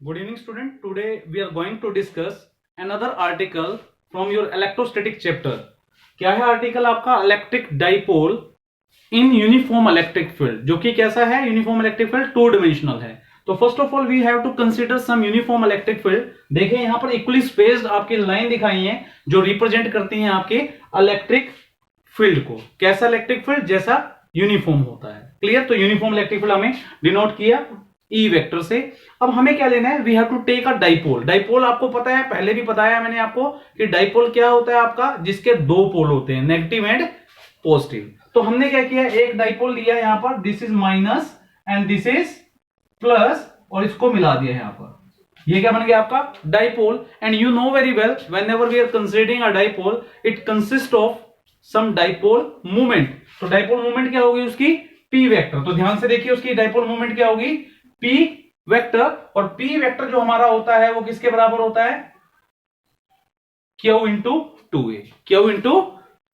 Good evening, student. Today we are going to discuss another article from your electrostatic chapter. क्या है article आपका? Electric dipole in uniform electric field, जो कि कैसा है? Uniform electric field two dimensional है. तो first of all we have to consider some uniform electric field. देखिए यहां पर इक्वली स्पेस्ड आपकी लाइन दिखाई है जो रिप्रेजेंट करती हैं आपके इलेक्ट्रिक फील्ड को. कैसा इलेक्ट्रिक फील्ड? जैसा यूनिफॉर्म होता है. क्लियर? तो यूनिफॉर्म इलेक्ट्रिक फील्ड हमें डिनोट किया ई वेक्टर से. अब हमें क्या लेना है? We have to take a dipole. Dipole आपको पता है, पहले भी बताया मैंने आपको कि डाइपोल क्या होता है आपका, जिसके दो पोल होते हैं, नेगेटिव एंड पॉजिटिव. तो हमने क्या किया, एक डाइपोल लिया यहां पर, this is minus and this is plus, और इसको मिला दिया यहां पर. ये क्या बन गया आपका? Dipole. And you know very well whenever we are considering a dipole, it consist of some dipole movement. तो डाइपोल मूवमेंट क्या होगी उसकी? P vector. तो ध्यान से देखिए उसकी डाइपोल मूवमेंट क्या होगी? P vector. और पी वेक्टर जो हमारा होता है वो किसके बराबर होता है? Q into two A. Q into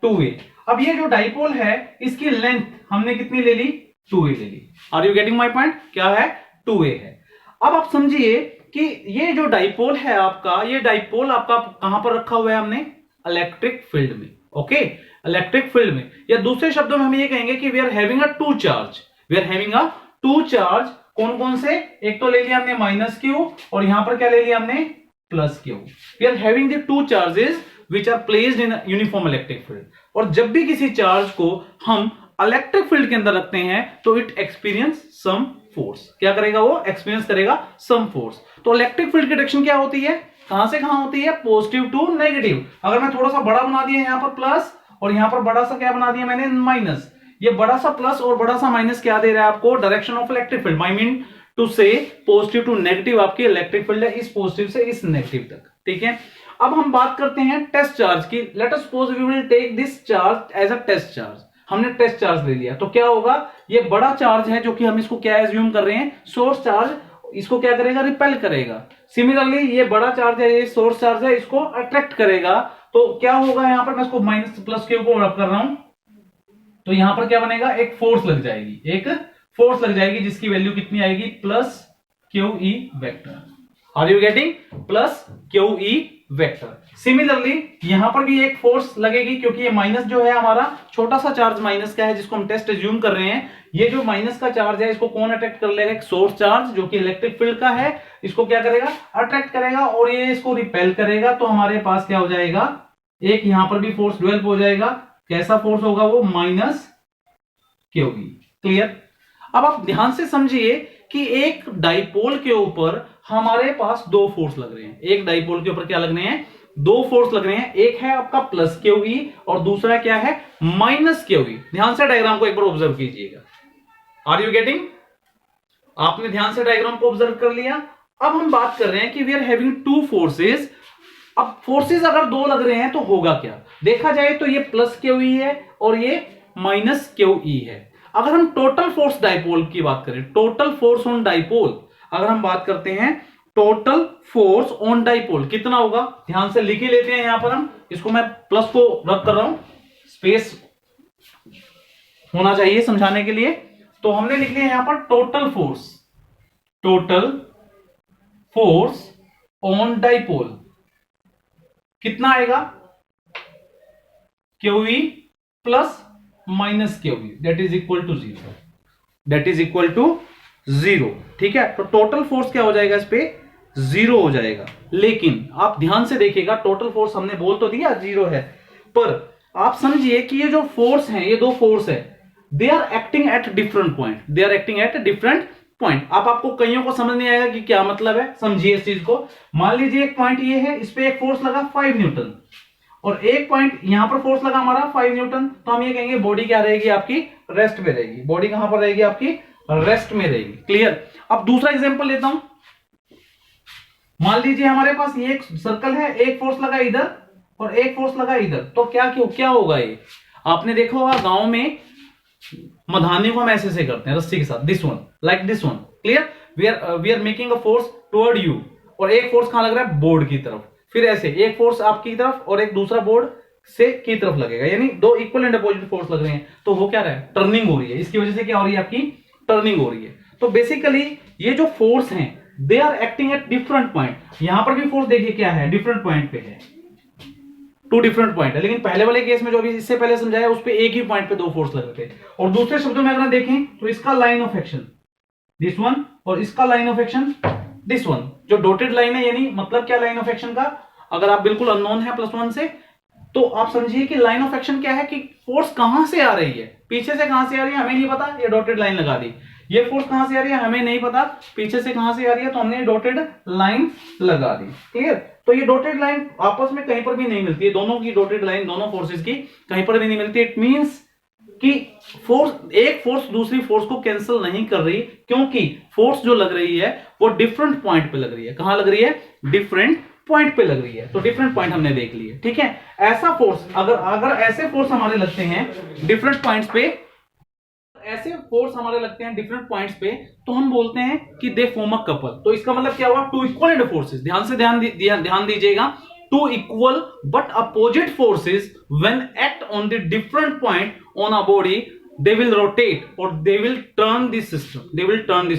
two A. अब ये जो डाइपोल है इसकी लेंथ हमने कितनी ले ली? 2a ले ली. Are you getting my point? क्या है? 2a है. अब आप समझिए कि ये जो डाइपोल है आपका, ये डाइपोल आपका कहां पर रखा हुआ है हमने? इलेक्ट्रिक फील्ड में. ओके, इलेक्ट्रिक फील्ड में. या दूसरे शब्दों में हम ये कहेंगे कि we are having a two charge. We are having a two charge. कौन कौन से? एक तो ले लिया हमने माइनस क्यू, और यहां पर क्या ले लिया हमने? Plus Q. We are having the two charges which are placed in uniform electric field. और जब भी किसी चार्ज को हम इलेक्ट्रिक फील्ड के अंदर रखते हैं तो इट एक्सपीरियंस सम फोर्स. क्या करेगा? वो एक्सपीरियंस करेगा सम फोर्स. तो इलेक्ट्रिक फील्ड की डायरेक्शन क्या होती है? कहां से कहां होती है? Positive to negative. अगर मैं थोड़ा सा बड़ा बना दिया यहां पर प्लस, और यहां पर बड़ा सा क्या बना दिया मैंने? माइनस. ये बड़ा सा प्लस और बड़ा सा माइनस क्या दे रहा है आपको? Direction of electric field. I mean to say positive to negative आपकी इलेक्ट्रिक फील्ड है, इस पॉजिटिव से इस नेगेटिव तक. ठीक है. अब हम बात करते हैं टेस्ट चार्ज की. Let us suppose we will take this charge as a test charge. हमने टेस्ट चार्ज ले लिया तो क्या होगा? ये बड़ा चार्ज है जो कि हम इसको क्या एज्यूम कर रहे हैं? Source charge. इसको क्या करेगा? रिपेल करेगा. सिमिलरली ये बड़ा चार्ज है, ये सोर्स चार्ज है, इसको अट्रैक्ट करेगा. तो क्या होगा यहां पर? मैं इसको माइनस प्लस क्यू को रब कर रहा हूं, तो यहां पर क्या बनेगा? एक फोर्स लग जाएगी. एक फोर्स लग जाएगी जिसकी वैल्यू कितनी आएगी? Plus Q E vector. Are you getting? Plus Q E vector. Similarly यहां पर भी एक फोर्स लगेगी, क्योंकि ये माइनस जो है हमारा छोटा सा चार्ज माइनस का है जिसको हम टेस्ट एज्यूम कर रहे हैं. ये जो माइनस का चार्ज है इसको कौन अट्रैक्ट कर लेगा? एक सोर्स चार्ज जो कि इलेक्ट्रिक फील्ड का है. इसको क्या करेगा? अट्रैक्ट करेगा, और ये इसको रिपेल करेगा. तो हमारे पास क्या हो जाएगा? एक यहां पर भी फोर्स डेवलप हो जाएगा. कैसा फोर्स होगा वो? Minus Q E. क्लियर? अब आप ध्यान से समझिए कि एक डाइपोल के ऊपर हमारे पास दो फोर्स लग रहे हैं. एक डाइपोल के ऊपर क्या लग रहे हैं? दो फोर्स लग रहे हैं. एक है आपका प्लस क्यू ई और दूसरा क्या है? Minus Q E. ध्यान से डायग्राम को एक बार ऑब्जर्व कीजिएगा. Are you getting? आपने ध्यान से डायग्राम को ऑब्जर्व कर लिया. अब हम बात कर रहे हैं कि we are having two forces. अब फोर्सेस अगर दो लग रहे हैं तो होगा क्या? देखा जाए तो ये प्लस क्यू ई है और ये माइनस क्यू ई है. अगर हम टोटल फोर्स डाइपोल की बात करें, टोटल फोर्स ऑन डाइपोल अगर हम बात करते हैं, टोटल फोर्स ऑन डाइपोल कितना होगा? ध्यान से लिख ही लेते हैं. यहां पर हम इसको, मैं प्लस को रब कर रहा हूं, स्पेस होना चाहिए समझाने के लिए. तो हमने लिख लिया यहां पर total force. Total force on dipole कितना आएगा? Q E plus minus Q E, that is equal to zero. That is equal to zero. ठीक है. तो टोटल फोर्स क्या हो जाएगा? इस पे जीरो हो जाएगा. लेकिन आप ध्यान से देखिएगा, टोटल फोर्स हमने बोल तो दिया जीरो है, पर आप समझिए कि ये जो फोर्स है, ये दो फोर्स है, they are acting at different point. They are acting at different point. आपको कईयों को समझ नहीं आएगा कि क्या मतलब है. समझिए इस चीज को. मान लीजिए एक पॉइंट ये है, इस पे एक फोर्स लगा 5 न्यूटन, और एक पॉइंट यहां पर फोर्स लगा हमारा 5 न्यूटन. तो हम ये कहेंगे बॉडी क्या रहेगी आपकी? रेस्ट में रहेगी. बॉडी कहां पर रहेगी आपकी? रेस्ट में रहेगी. क्लियर? अब दूसरा एग्जांपल लेता हूं. मान लीजिए हमारे पास ये एक सर्कल है, एक फोर्स लगा इधर और एक फोर्स लगा इधर. तो क्या होगा? ये आपने देखा होगा गांव में मधाने को हम ऐसे करते हैं रस्सी के साथ. This one, like this one. Clear? We are making a force toward you, और एक फोर्स कहां लग रहा है? बोर्ड की तरफ. फिर ऐसे एक फोर्स आपकी तरफ और एक दूसरा बोर्ड से की तरफ लगेगा, यानी दो इक्वल एंड अपोजिट फोर्स लग रहे हैं. तो वो क्या रहा है? टर्निंग हो रही है. इसकी वजह से क्या हो रही है? आपकी टर्निंग हो रही है. तो बेसिकली ये जो फोर्स हैं they are acting at different point. यहां पर भी फोर्स देखिए क्या है, डिफरेंट पॉइंट पे है, टू डिफरेंट पॉइंट है। लेकिन पहले वाले केस में जो अभी इससे पहले समझाया उस पे एक ही पॉइंट पे दो फोर्स लग रहे थे। और दूसरे शब्दों में अगर देखें तो इसका line of action this one और इसका line of action this one, जो डॉटेड लाइन है, यानी मतलब क्या लाइन ऑफ एक्शन का, अगर आप बिल्कुल अननोन है +1 से, तो आप समझिए कि लाइन ऑफ एक्शन क्या है कि फोर्स कहां से आ रही है, पीछे से कहां से आ रही है हमें नहीं पता, ये डॉटेड लाइन लगा दी। ये फोर्स कहां से आ रही है हमें नहीं पता, पीछे से कहां से आ रही है, तो हमने डॉटेड लाइन लगा दी। क्लियर? तो ये डॉटेड लाइन आपस में कहीं पर भी नहीं मिलती है, दोनों की डॉटेड लाइन दोनों फोर्सेस की कहीं पर भी नहीं मिलती। इट मींस कि एक फोर्स दूसरी फोर्स को कैंसिल नहीं कर रही, क्योंकि फोर्स जो लग रही है वो डिफरेंट पॉइंट पे लग रही है। कहां लग रही है? डिफरेंट पॉइंट पे लग रही है। तो डिफरेंट पॉइंट हमने देख लिए, ठीक है। ऐसा फोर्स अगर ऐसे फोर्स हमारे लगते हैं डिफरेंट पॉइंट्स पे, ऐसे फोर्स हमारे लगते हैं डिफरेंट पॉइंट्स पे, तो हम बोलते हैं कि दे फॉर्म अ कपल। तो इसका मतलब क्या हुआ? Two equal forces. ध्यान दीजिएगा, two equal but opposite forces when act on the different point on a body, they will rotate और they will turn this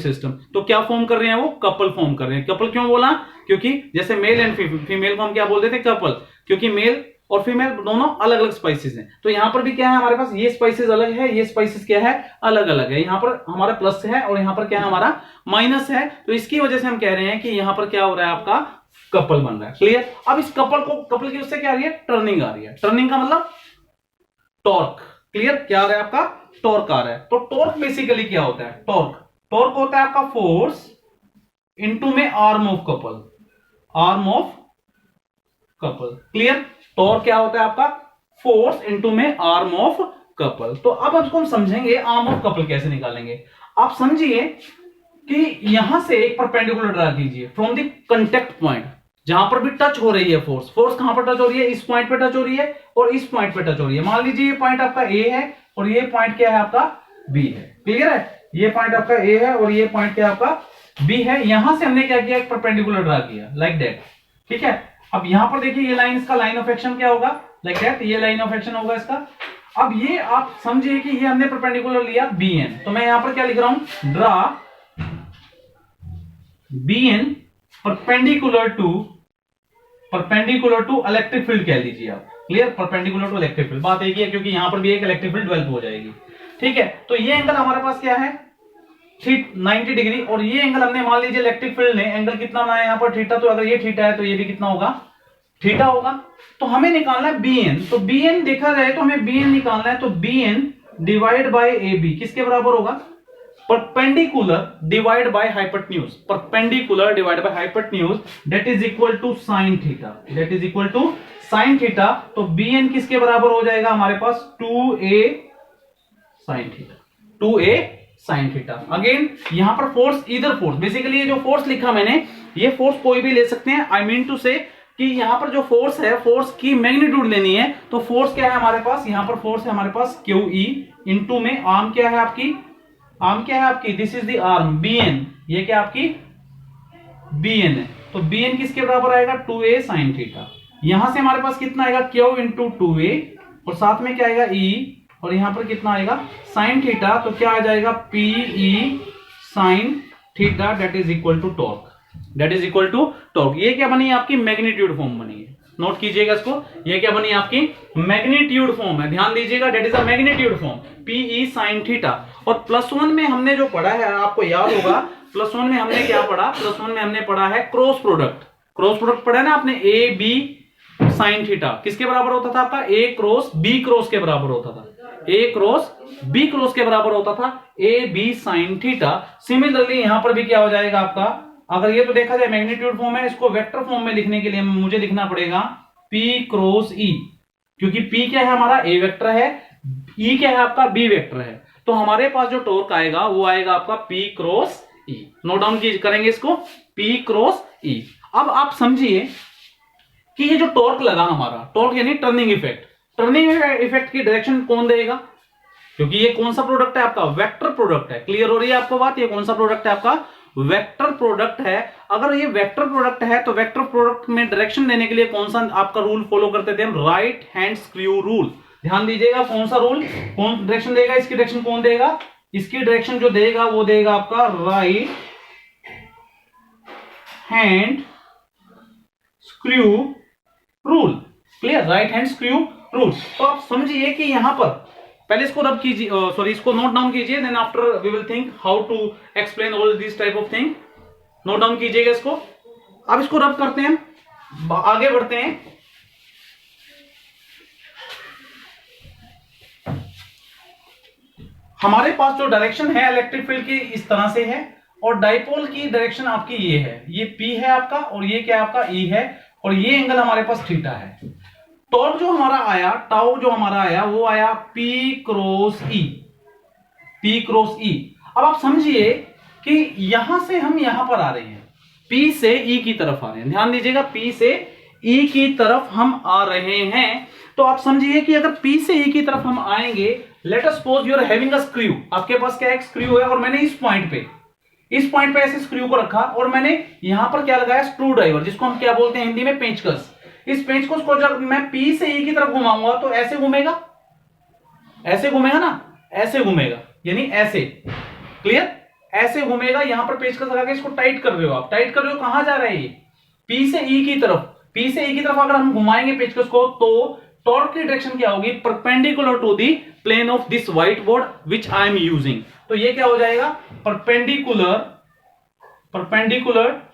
system. तो क्या फॉर्म कर रहे हैं वो? कपल फॉर्म कर रहे हैं। कपल क्यों बोला? क्योंकि जैसे मेल एंड फीमेल को हम क्या बोलते थे? कपल, क्योंकि मेल और फीमेल दोनों अलग अलग स्पाइसेस हैं। तो यहां पर भी क्या है हमारे पास? ये स्पाइसेस अलग है, ये स्पाइसेस क्या है? अलग अलग है। यहां पर हमारा प्लस है और यहां पर क्या है? हमारा माइनस है। तो इसकी वजह से हम कह रहे हैं कि यहां पर क्या हो रहा है? आपका कपल बन रहा है। क्लियर? अब इस कपल की उससे क्या आ रही है? टर्निंग आ रही है। टर्निंग का मतलब टॉर्क। क्लियर? क्या आ रहा है? आपका टॉर्क आ रहा है। तो टॉर्क बेसिकली क्या होता है? टॉर्क होता है आपका फोर्स इनटू में arm of couple. Clear? Torque क्या होता है आपका? फोर्स इनटू में आर्म ऑफ कपल। तो अब इसको हम समझेंगे आर्म ऑफ कपल कैसे निकालेंगे। आप समझिए कि यहां से एक परपेंडिकुलर ड्रा कीजिए फ्रॉम द कांटेक्ट पॉइंट, जहां पर भी टच हो रही है फोर्स कहां पर टच हो रही है? इस पॉइंट पे टच हो रही है और इस पॉइंट पे टच हो रही है। मान लीजिए ये पॉइंट आपका ए है और ये पॉइंट क्या है? आपका बी है। क्लियर है? ये पॉइंट आपका ए है और ये पॉइंट क्या आपका बी है। यहां से हमने क्या किया? एक परपेंडिकुलर ड्रा किया लाइक दैट। ठीक है? अब यहां पर देखिए ये लाइन, इसका लाइन ऑफ एक्शन क्या होगा? लाइक दैट, ये लाइन ऑफ एक्शन होगा इसका। अब ये आप समझिए कि ये हमने परपेंडिकुलर लिया बी एन, तो मैं यहां पर क्या लिख रहा हूं? Draw B N perpendicular to electric field कह लीजिए आप। Clear? Perpendicular to electric field, बात एक ही है क्योंकि यहां पर भी एक इलेक्ट्रिक फील्ड डेवलप हो जाएगी। ठीक है? तो ये एंगल हमारे पास क्या है? 90 डिग्री। और ये एंगल हमने मान लीजिए इलेक्ट्रिक फील्ड ने एंगल कितना बनाया यहां पर? थीटा। तो अगर ये थीटा है तो ये भी कितना होगा? थीटा होगा। तो हमें निकालना है बी एन। तो बी एन देखा जाए तो हमें बी एन निकालना है, तो B N divide by A B किसके बराबर होगा? Perpendicular divide by hypotenuse. Perpendicular divide by hypotenuse that is equal to sine theta. तो बी एन किसके बराबर हो जाएगा हमारे पास? 2a sign theta. अगेन यहां पर फोर्स, इधर फोर्स, बेसिकली ये जो फोर्स लिखा मैंने, ये फोर्स कोई भी ले सकते हैं। आई मीन टू से कि यहां पर जो फोर्स है, फोर्स की मैग्नीट्यूड लेनी है। तो फोर्स क्या है हमारे पास? यहां पर फोर्स है हमारे पास QE इनटू में आर्म क्या है आपकी? This is the arm BN। ये क्या आपकी BN है। तो BN किसके बराबर आएगा? 2a sine theta. यहां से हमारे पास कितना आएगा? Q इंटू 2a और साथ में क्या आएगा? E, और यहां पर कितना आएगा? Sine theta. तो क्या आ जाएगा? PE sine theta that is equal to torque. ये क्या बनी? आपकी मैग्नीट्यूड फॉर्म बनी है। नोट कीजिएगा इसको, ये क्या बनी? आपकी मैग्नीट्यूड फॉर्म है। ध्यान दीजिएगा, that is a magnitude form PE sine theta. और +1 में हमने जो पढ़ा है, आपको याद होगा +1 में हमने क्या पढ़ा? +1 में हमने पढ़ा है क्रॉस प्रोडक्ट पढ़ा है ना आपने? A B साइन थीटा किसके बराबर होता था आपका? A क्रॉस B क्रॉस के बराबर होता था। A क्रॉस B क्रॉस के बराबर होता था AB साइन थीटा। सिमिलरली यहां पर भी क्या हो जाएगा आपका? अगर ये तो देखा जाए मैग्नीट्यूड फॉर्म है, इसको वेक्टर फॉर्म में लिखने के लिए मुझे लिखना पड़ेगा P क्रॉस E, क्योंकि P क्या है हमारा? A वेक्टर है, E क्या है आपका? B वेक्टर है। तो हमारे पास जो टॉर्क आएगा वो आएगा आपका P cross E। Note down करेंगे इसको, P क्रॉस E। अब आप समझिए कि ये जो टॉर्क लगा हमारा, टॉर्क यानी टर्निंग इफेक्ट की डायरेक्शन कौन देगा? क्योंकि ये कौन सा प्रोडक्ट है आपका? वेक्टर प्रोडक्ट है। क्लियर हो रही है आपको बात? ये कौन सा प्रोडक्ट है आपका? वेक्टर प्रोडक्ट है। अगर ये वेक्टर प्रोडक्ट है तो वेक्टर प्रोडक्ट में डायरेक्शन देने के लिए कौन सा आपका रूल फॉलो करते थे हम? Right hand screw rule. ध्यान दीजिएगा, कौन सा रूल? कौन डायरेक्शन देगा? इसकी डायरेक्शन कौन देगा? इसकी डायरेक्शन जो देगा वो देगा आपका right hand screw rule. Clear, right hand screw rule. तो आप समझिए कि यहां पर पहले इसको रब कीजिए, सॉरी इसको नोट डाउन कीजिए, then after we will think how to explain all this type of thing. Note down कीजिएगा इसको। अब इसको रब करते हैं, आगे बढ़ते हैं। हमारे पास जो डायरेक्शन है इलेक्ट्रिक फील्ड की इस तरह से है, और डाइपोल की डायरेक्शन आपकी ये है, ये P है आपका, और ये क्या आपका E है, और ये एंगल हमारे पास थीटा है। टॉर्क जो हमारा आया, टाउ जो हमारा आया, वो आया P cross E, P cross E। अब आप समझिए कि यहां से हम यहां पर आ रहे हैं, P से E की तरफ आ रहे हैं। ध्यान दीजिएगा, P से E की तरफ हम आ रहे हैं। तो आप समझिए कि अगर P से E की तरफ हम आएंगे, let us suppose you are having a screw. आपके पास क्या एक स्क्रू है, और मैंने इस पॉइंट पे ऐसे स्क्रू को रखा, और मैंने यहां पर क्या लगाया, स्क्रू ड्राइवर, जिसको हम क्या बोलते हैं हिंदी में, पेंचकस। इस पेंचकस को जब मैं P से E की तरफ घुमाऊंगा तो ऐसे घूमेगा, ऐसे घूमेगा ना, ऐसे घूमेगा, यानी ऐसे। क्लियर, ऐसे घूमेगा। यहां पर पेंचकस लगा के इसको टाइट कर रहे हो आप, टाइट कर रहे हो, कहां जा रहा है ये, P से E की तरफ। P से E की तरफ अगर हम घुमाएंगे पेंचकस को, तो टॉर्क की डायरेक्शन क्या होगी, perpendicular to the plane of this white board which I am using. तो ये क्या हो जाएगा, perpendicular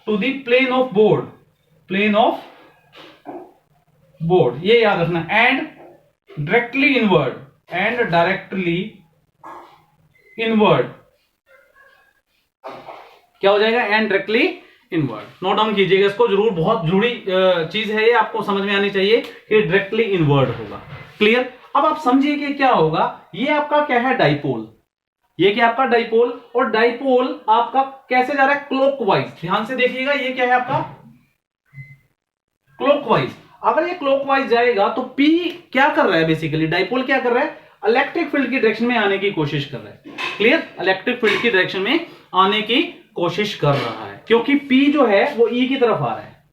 to the plane of board, plane of board, ये याद रखना। And directly inward, and directly inward क्या हो जाएगा, and directly inward. Note down कीजिएगा इसको जरूर, बहुत जुड़ी चीज है ये, आपको समझ में आनी चाहिए कि डायरेक्टली इनवर्ड होगा। क्लियर। अब आप समझिए कि क्या होगा, ये आपका क्या है, डाइपोल, ये क्या आपका डाइपोल, और डाइपोल आपका कैसे जा रहा है, क्लॉकवाइज। ध्यान से देखिएगा, ये क्या है आपका, क्लॉकवाइज। अगर ये क्लॉकवाइज जाएगा तो P क्या कर रहा है, बेसिकली डाइपोल क्या कर रहा है, इलेक्ट्रिक फील्ड की डायरेक्शन में आने की कोशिश कर रहा है। क्लियर, इलेक्ट्रिक फील्ड की डायरेक्शन में आने की कोशिश कर रहा है, क्योंकि P जो है वो E की तरफ आ रहा है,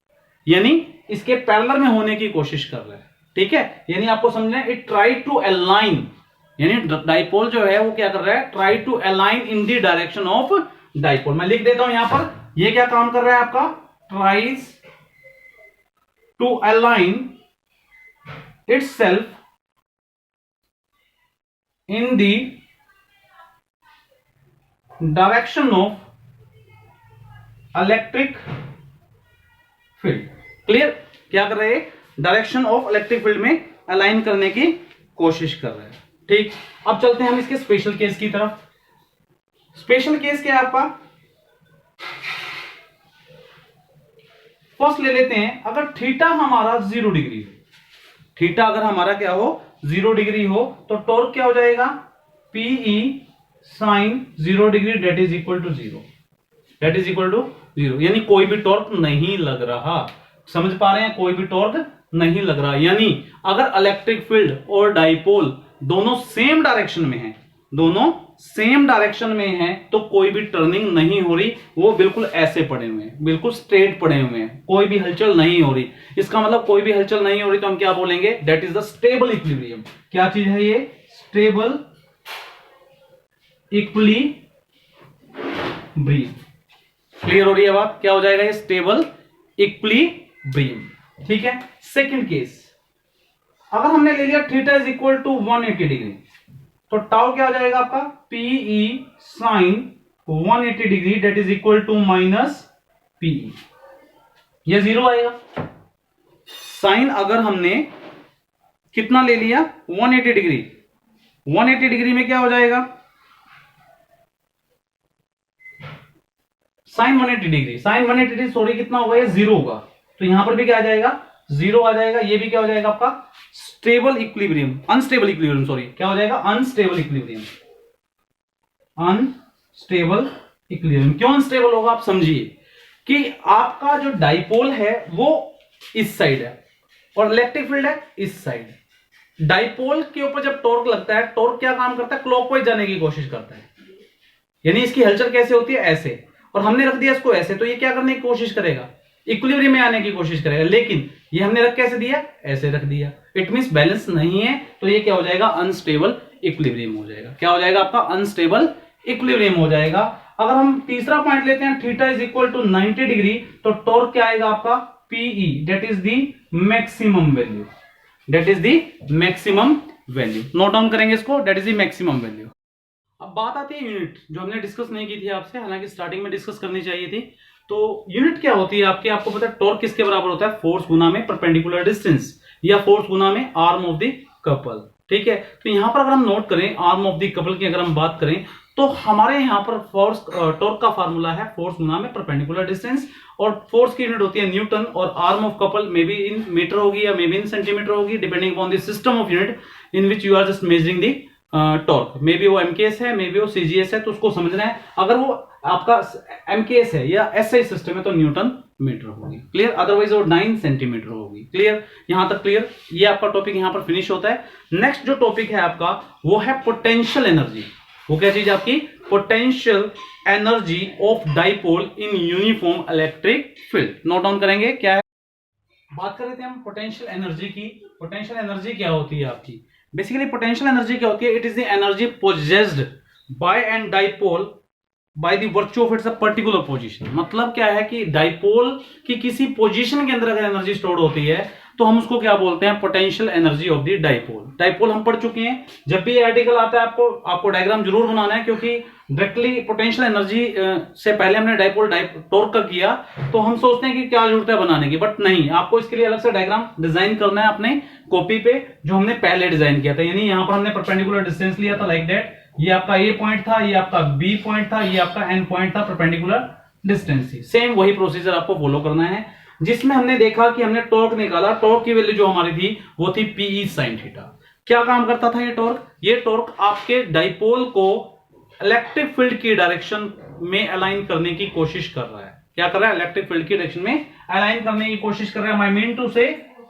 यानी इसके पैरेलल में होने की कोशिश कर रहा है। ठीक है, यानी आपको समझना है, इट ट्राई टू अलाइन, यानी डाइपोल जो है वो क्या कर रहा है, try to align in the direction of dipole. मैं लिख देता हूं यहां पर, ये क्या काम कर रहा है आपका, tries to align itself in the direction of electric field। Clear, क्या कर रहे हैं, डायरेक्शन ऑफ इलेक्ट्रिक फील्ड में अलाइन करने की कोशिश कर रहे हैं। ठीक, अब चलते हैं हम इसके स्पेशल केस की तरफ। स्पेशल केस क्या है आपका, फर्स्ट ले लेते हैं, अगर थीटा हमारा 0 डिग्री हो, थीटा अगर हमारा क्या हो, 0 डिग्री हो, तो टॉर्क क्या हो जाएगा, PE sine 0 degree that is equal to 0, that is equal to 0, यानी कोई भी टॉर्क नहीं लग रहा। समझ पा रहे हैं, कोई भी टॉर्क नहीं लग रहा, यानी अगर इलेक्ट्रिक फील्ड और डाइपोल दोनों सेम डायरेक्शन में है, दोनों सेम डायरेक्शन में है, तो कोई भी टर्निंग नहीं हो रही, वो बिल्कुल ऐसे पड़े हुए हैं, बिल्कुल स्ट्रेट पड़े हुए हैं, कोई भी हलचल नहीं हो रही। इसका मतलब कोई भी हलचल नहीं हो रही, तो हम क्या बोलेंगे, that is the stable equilibrium. क्या चीज है ये, स्टेबल इक्विलिब्रियम। क्लियर हो रही है बात, क्या हो जाएगा ये, स्टेबल इक्विलिब्रियम। ठीक है, सेकंड केस, अगर हमने ले लिया theta is equal to 180 degree, तो टाउ क्या हो जाएगा आपका, PE sine 180 degree that is equal to minus PE, ये 0 आएगा। साइन अगर हमने कितना ले लिया, 180 डिग्री, 180 डिग्री में क्या हो जाएगा, sine 180 degree, sine 180 degree sorry कितना होगा, ये 0 होगा, तो यहां पर भी क्या आ जाएगा, 0 आ जाएगा। ये भी क्या हो जाएगा आपका, stable equilibrium, unstable equilibrium, sorry क्या हो जाएगा, अनस्टेबल इक्विलिब्रियम, अनस्टेबल इक्विलिब्रियम। क्यों अनस्टेबल होगा, आप समझिए कि आपका जो डाइपोल है वो इस साइड है और इलेक्ट्रिक फील्ड है इस साइड। डाइपोल के ऊपर जब टॉर्क लगता है, टॉर्क क्या काम करता है, क्लॉकवाइज जाने की कोशिश करता है, यानी इसकी हलचल कैसे होती है, ऐसे, और हमने रख दिया इसको ऐसे, तो ये क्या करने की कोशिश करेगा, इक्विलिब्रियम में आने की कोशिश करेगा, लेकिन ये हमने रख कैसे दिया, ऐसे रख दिया, इट मींस बैलेंस नहीं है, तो ये क्या हो जाएगा, अनस्टेबल इक्विलिब्रियम हो जाएगा। क्या हो जाएगा आपका, अनस्टेबल इक्विलिब्रियम हो जाएगा। अगर हम तीसरा पॉइंट लेते हैं theta is equal to 90 degree, तो टॉर्क क्या आएगा आपका P E, that is the maximum value, that is the maximum value. Note down करेंगे इसको, that is the maximum value. अब बात आती है यूनिट, जो हमने डिस्कस नहीं की थी आपसे, हालांकि स्टार्टिंग में डिस्कस करनी चाहिए थी। तो यूनिट क्या होती है आपकी, आपको पता है टॉर्क किसके बराबर होता है, फोर्स गुना में परपेंडिकुलर डिस्टेंस, या फोर्स गुना में आर्म ऑफ द कपल। ठीक है, तो यहां पर अगर हम नोट करें आर्म ऑफ द कपल की अगर हम बात करें, तो हमारे यहां पर फोर्स टॉर्क का फार्मूला है फोर्स गुना में परपेंडिकुलर डिस्टेंस, और फोर्स की यूनिट होती है न्यूटन, और arm of couple maybe in metre होगी या मे बी इन सेंटीमीटर होगी, depending upon the system of unit in which you are just measuring the torque. Maybe वो MKS है, maybe वो CGS है, तो उसको समझना है। अगर वो आपका एमकेएस है या एसआई सिस्टम है तो न्यूटन मीटर होगी, क्लियर। अदरवाइज वो 9 सेंटीमीटर होगी, क्लियर। यहां तक क्लियर, ये आपका टॉपिक यहां पर फिनिश होता है। नेक्स्ट जो टॉपिक है आपका वो है पोटेंशियल एनर्जी। वो क्या चीज आपकी, potential energy of dipole in uniform electric field. Note down करेंगे क्या है। बात कर रहे थे हम पोटेंशियल एनर्जी की। पोटेंशियल एनर्जी क्या होती है आपकी, बेसिकली पोटेंशियल एनर्जी क्या होती है, it is the energy possessed by an dipole by the virtue of its a particular position. मतलब क्या है कि डाइपोल की किसी पोजीशन के अंदर अगर एनर्जी स्टोर्ड होती है तो हम उसको क्या बोलते हैं, potential energy of the dipole. Dipole हम पढ़ चुके हैं, जब भी ये आर्टिकल आता है आपको डायग्राम जरूर बनाना है, क्योंकि डायरेक्टली पोटेंशियल एनर्जी से पहले हमने डाइपोल टॉर्क का किया तो हम सोचते हैं कि क्या जरूरत है बनाने की, बट नहीं, आपको इसके लिए अलग से डायग्राम डिजाइन करना है अपने कॉपी पे, जो हमने पहले डिजाइन किया था। यानी यहां पर हमने परपेंडिकुलर डिस्टेंस लिया था लाइक दैट, ये आपका ए पॉइंट था, ये आपका बी पॉइंट था, ये आपका एन पॉइंट था, परपेंडिकुलर डिस्टेंस थी। सेम वही प्रोसीजर आपको फॉलो करना है, जिसमें हमने देखा कि हमने टॉर्क निकाला। टॉर्क की वैल्यू जो हमारी थी वो थी पीई साइन थीटा। क्या काम करता था ये टॉर्क, ये टॉर्क आपके डाइपोल को इलेक्ट्रिक फील्ड की डायरेक्शन में अलाइन करने की कोशिश कर रहा है। क्या कर रहा है, इलेक्ट्रिक फील्ड की डायरेक्शन में अलाइन करने की कोशिश कर रहा है। आई मीन टू से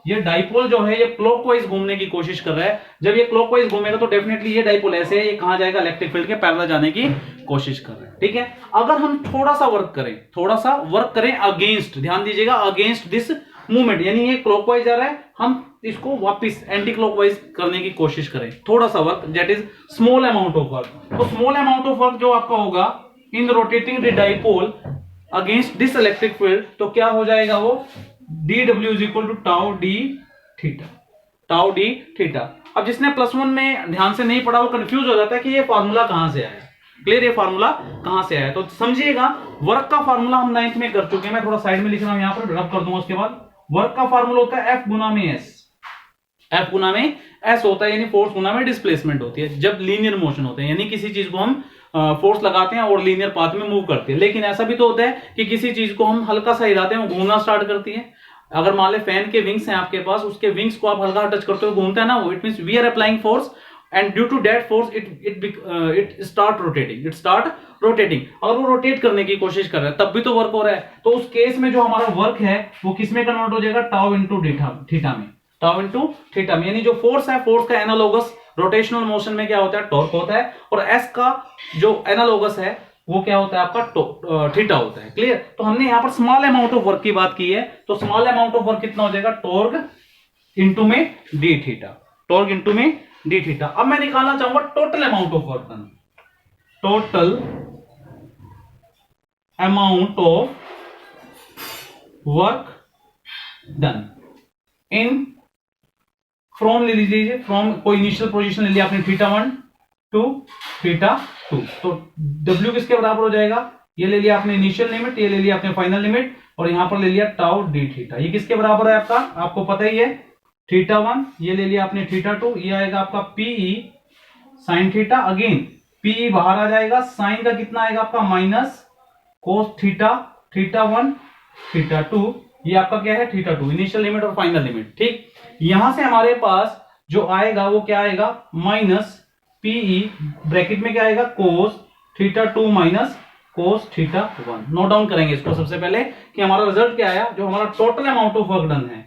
ये डाइपोल जो है ये क्लॉकवाइज घूमने की कोशिश कर रहा है। जब ये क्लॉकवाइज घूमेगा तो डेफिनेटली ये डाइपोल ऐसे है, ये कहां जाएगा, इलेक्ट्रिक फील्ड के पैरेलल जाने की कोशिश कर रहा है। ठीक है, अगर हम थोड़ा सा वर्क करें अगेंस्ट, ध्यान दीजिएगा, अगेंस्ट दिस मूवमेंट, यानी ये क्लॉकवाइज जा रहा है, हम इसको वापस एंटी क्लॉकवाइज करने की कोशिश करें, थोड़ा सा work, that is small amount of work. तो स्मॉल अमाउंट ऑफ वर्क जो आपका होगा in rotating the dipole against this electric field, तो क्या हो जाएगा वो dw is equal to tau d theta, tau d theta. अब जिसने +1 में ध्यान से नहीं पढ़ा वो कंफ्यूज हो जाता है कि ये फार्मूला कहां से आया, क्लियर, ये फार्मूला कहां से आया। तो समझिएगा, वर्क का फार्मूला हम 9th में कर चुके हैं, मैं थोड़ा साइड में लिख रहा हूं, यहां पर रब कर दूंगा। उसके बाद वर्क का फार्मूला होता है F गुना में S, F गुना में S होता है, यानी फोर्स गुना में डिस्प्लेसमेंट होती है जब लीनियर मोशन होते हैं, यानी किसी चीज को हम फोर्स लगाते हैं और लीनियर पाथ में मूव करते हैं। लेकिन ऐसा भी तो होता है कि किसी चीज को हम हल्का सा हिलाते हैं वो घूमना स्टार्ट करती है। अगर मान ले फैन के विंग्स हैं आपके पास, उसके विंग्स को आप हल्का टच करते हो घूमता है ना वो, it means we are applying force and due to that force it start rotating, और वो रोटेट करने की कोशिश कर रहा है, तब भी तो वर्क हो रहा है। तो उस केस में जो हमारा वर्क है वो किस में कन्वर्ट हो जाएगा, टाउ इंटू थीटा में, टाउ इंटू थीटा में। यानी जो फोर्स है, फोर्स का एनालोगस रोटेशनल मोशन में क्या होता है, टॉर्क होता है, और एस का जो एनालोगस है वो क्या होता है आपका थीटा होता है, क्लियर। तो हमने यहां पर स्मॉल अमाउंट ऑफ वर्क की बात की है, तो स्मॉल अमाउंट ऑफ वर्क कितना हो जाएगा, टॉर्क इंटू में डी थीटा, टॉर्क इंटू में डी थीटा। अब मैं निकालना चाहूंगा total amount of work done, total amount of work done in from ले लीजिए, फ्रॉम कोई इनिशियल पोजीशन ले लिया आपने θ1 टू θ2, तो W किसके बराबर हो जाएगा, ये ले लिया आपने इनिशियल लिमिट, ये ले लिया आपने फाइनल लिमिट, और यहां पर ले लिया टाउ डी थीटा। ये किसके बराबर है आपका, आपको पता ही है, θ1, ये ले लिया आपने θ2, ये आएगा आपका P E sine theta. Again P E बाहर आ जाएगा, साइन का कितना आएगा आपका माइनस कोस थीटा, θ1 θ2, ये आपका क्या है θ2, इनिशियल लिमिट और फाइनल लिमिट। ठीक, यहां से हमारे पास जो आएगा वो क्या आएगा, माइनस पीई ब्रैकेट में क्या आएगा, कोस θ2 माइनस कोस θ1। नोट डाउन करेंगे इसको सबसे पहले कि हमारा रिजल्ट क्या आया, जो हमारा total amount of work done है,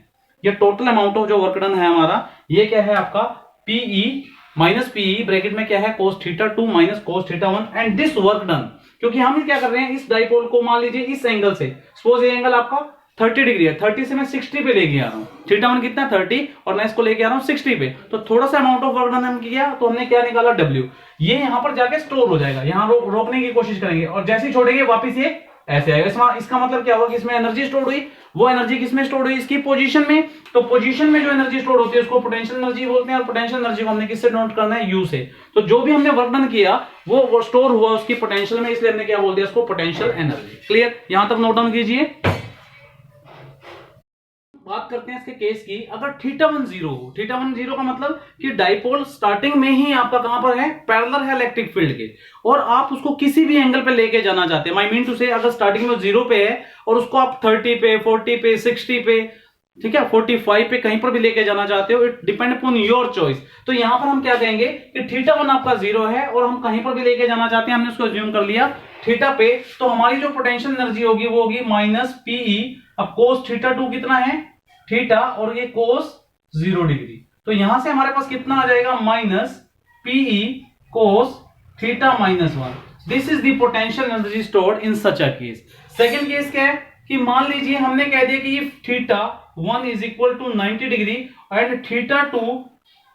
ये टोटल अमाउंट ऑफ जो वर्क डन है हमारा, ये क्या है आपका पीई माइनस पीई ब्रैकेट में क्या है, cos θ2 minus cos θ1 and this work done. क्योंकि हम क्या कर रहे हैं, इस डाइपोल को मान लीजिए इस एंगल से, सपोज ये एंगल आपका 30 डिग्री है, 30 से मैं 60 पे लेके आ रहा हूँ, थीटा वन कितना 30 और मैं इसको लेके आ रहा हूँ 60 पे, तो थोड़ा सा अमाउंट ऑफ वर्क डन हम किया तो हमने क्या निकाला W। ये यहाँ पर जाके स्टोर हो जाएगा, यहाँ रोकने की कोशिश करेंगे और जैसे ही छोड़ेंगे वापिस ये ऐसे आएगा। इसका मतलब क्या होगा कि इसमें एनर्जी स्टोर हुई, वो एनर्जी किसमें स्टोर हुई, इसकी पोजीशन में। तो पोजीशन में जो एनर्जी स्टोर होती है उसको पोटेंशियल एनर्जी बोलते हैं, और पोटेंशियल एनर्जी को हमने किससे नोट करना है, यू से। तो जो भी हमने वर्क डन किया वो स्टोर हुआ उसकी पोटेंशियल में, इसलिए हमने क्या बोल दिया उसको, पोटेंशियल एनर्जी। क्लियर, यहां तक नोट डाउन कीजिए। बात करते हैं इसके केस की, अगर थीटा वन जीरो हो, थीटा वन जीरो का मतलब कि डाइपोल स्टार्टिंग में ही आपका कहां पर है, पैरेलल है इलेक्ट्रिक फील्ड के, और आप उसको किसी भी एंगल पे लेके जाना चाहते हैं। आई मीन टू से, अगर स्टार्टिंग में जीरो पे है और उसको आप 30 पे, 40 पे, 60 पे, ठीक है, 45 पे कहीं पर भी लेके जाना चाहते हो, it depend upon your choice. तो यहां पर हम क्या कहेंगे कि थीटा वन आपका जीरो है और हम कहीं पर भी लेके जाना चाहते हैं, हमने उसको अज्यूम कर लिया थीटा पे, तो हमारी जो पोटेंशियल एनर्जी होगी वो होगी माइनस पीई। अब कोस थीटा टू कितना है, थीटा, और ये कोस 0 डिग्री, तो यहां से हमारे पास कितना आ जाएगा, minus PE cos theta minus 1। This is the potential energy stored in such a case. Second case क्या है कि मान लीजिए हमने कह दिया कि theta 1 is equal to 90 degree and theta 2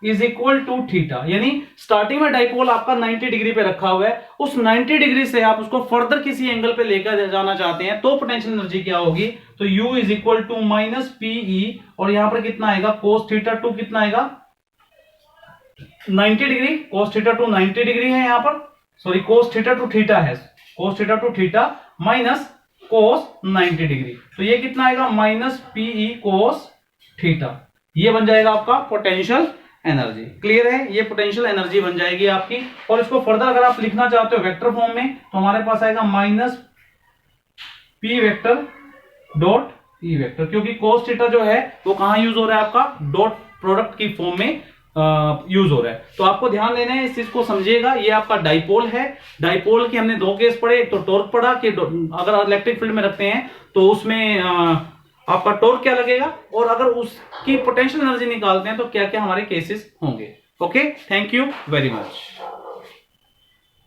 is equal to theta, यानी स्टार्टिंग में डाइपोल आपका 90 डिग्री पे रखा हुआ है, उस 90 डिग्री से आप उसको फर्दर किसी एंगल पे लेकर जाना चाहते हैं, तो पोटेंशियल एनर्जी क्या होगी, तो U is equal to minus P, E यहां पर कितना आएगा, कोस थीटा 2 कितना आएगा, 90 डिग्री, कोस थीटा 2 90 डिग्री है यहां पर, सॉरी कोस थीटा 2 थीटा है, cos theta 2 theta minus cos 90 degree, तो ये कितना आएगा, माइनस पीई कोस थीटा। ये बन जाएगा आपका पोटेंशियल एनर्जी। क्लियर है, ये पोटेंशियल एनर्जी बन जाएगी आपकी। और इसको फर्दर अगर आप लिखना चाहते हो वेक्टर फॉर्म में, तो हमारे पास आएगा minus P vector dot E vector, क्योंकि कोस थीटा जो है वो कहां यूज हो रहा है, आपका डॉट प्रोडक्ट की फॉर्म में यूज हो रहा है। तो आपको ध्यान देना है, इस चीज को समझिएगा। ये आपका डाइपोल है, डाइपोल की हमने दो केस पढ़े, एक तो टॉर्क पढ़ा कि अगर इलेक्ट्रिक फील्ड में रखते हैं तो उसमें आपका टॉर्क क्या लगेगा, और अगर उसकी पोटेंशियल एनर्जी निकालते हैं तो क्या क्या हमारे केसेस होंगे। Okay, thank you very much.